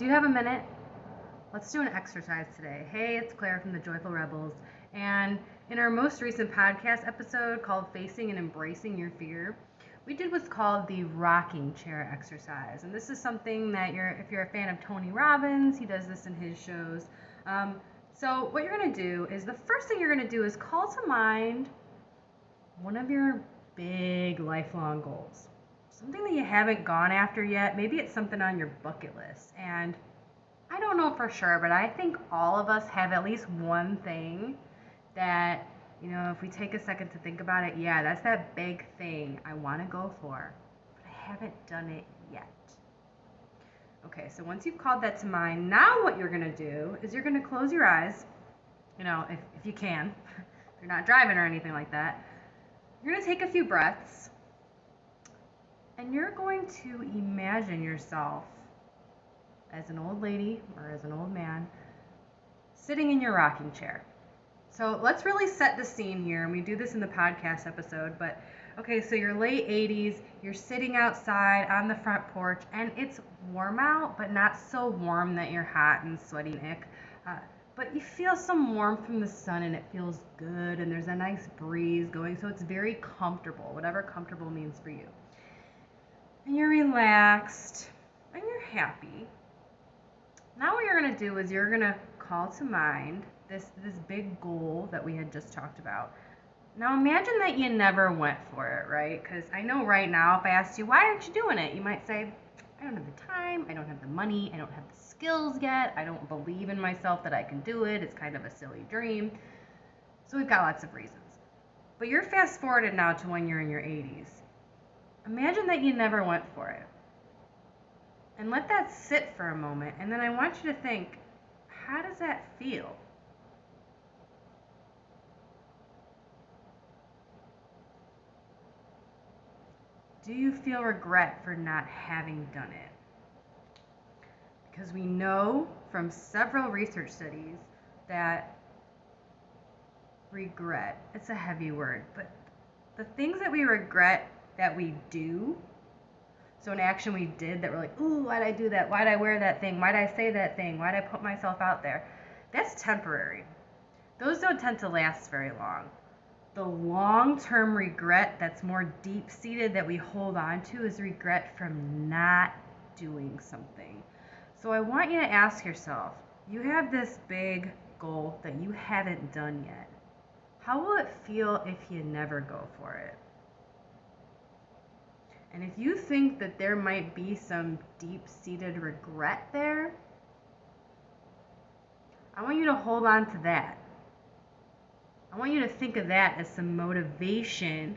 do you have a minute? Let's do an exercise today. Hey, it's Claire from the Joyful Rebels. And in our most recent podcast episode called Facing and Embracing Your Fear, we did what's called the rocking chair exercise. And this is something that if you're a fan of Tony Robbins, he does this in his shows. So what you're going to do is the first thing you're going to do is call to mind one of your big lifelong goals. Something that you haven't gone after yet. Maybe it's something on your bucket list. And I don't know for sure, but I think all of us have at least one thing that, if we take a second to think about it, yeah, that's that big thing I want to go for, but I haven't done it yet. Okay, so once you've called that to mind, now what you're going to do is you're going to close your eyes, if you can, if you're not driving or anything like that. You're going to take a few breaths, and you're going to imagine yourself as an old lady or as an old man sitting in your rocking chair. So let's really set the scene here, and we do this in the podcast episode, but okay, so you're late 80s, you're sitting outside on the front porch, and it's warm out, but not so warm that you're hot and sweaty and ick. But you feel some warmth from the sun, and it feels good, and there's a nice breeze going, so it's very comfortable, whatever comfortable means for you. And you're relaxed, and you're happy. Now what you're going to do is you're going to call to mind this big goal that we had just talked about. Now imagine that you never went for it, right? Because I know right now if I asked you, why aren't you doing it? You might say, I don't have the time, I don't have the money, I don't have the skills yet, I don't believe in myself that I can do it, it's kind of a silly dream. So we've got lots of reasons. But you're fast forwarded now to when you're in your 80s. Imagine that you never went for it. And let that sit for a moment, and then I want you to think, how does that feel? Do you feel regret for not having done it? Because we know from several research studies that regret, it's a heavy word, but the things that we regret that we do, so an action we did that we're like, ooh, why'd I do that? Why'd I wear that thing? Why'd I say that thing? Why'd I put myself out there? That's temporary. Those don't tend to last very long. The long-term regret that's more deep-seated that we hold on to is regret from not doing something. So I want you to ask yourself, you have this big goal that you haven't done yet. How will it feel if you never go for it? And if you think that there might be some deep-seated regret there, I want you to hold on to that. I want you to think of that as some motivation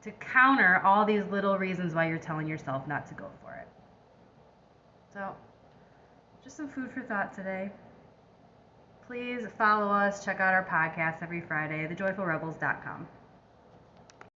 to counter all these little reasons why you're telling yourself not to go for it. So, just some food for thought today. Please follow us, check out our podcast every Friday, thejoyfulrebels.com.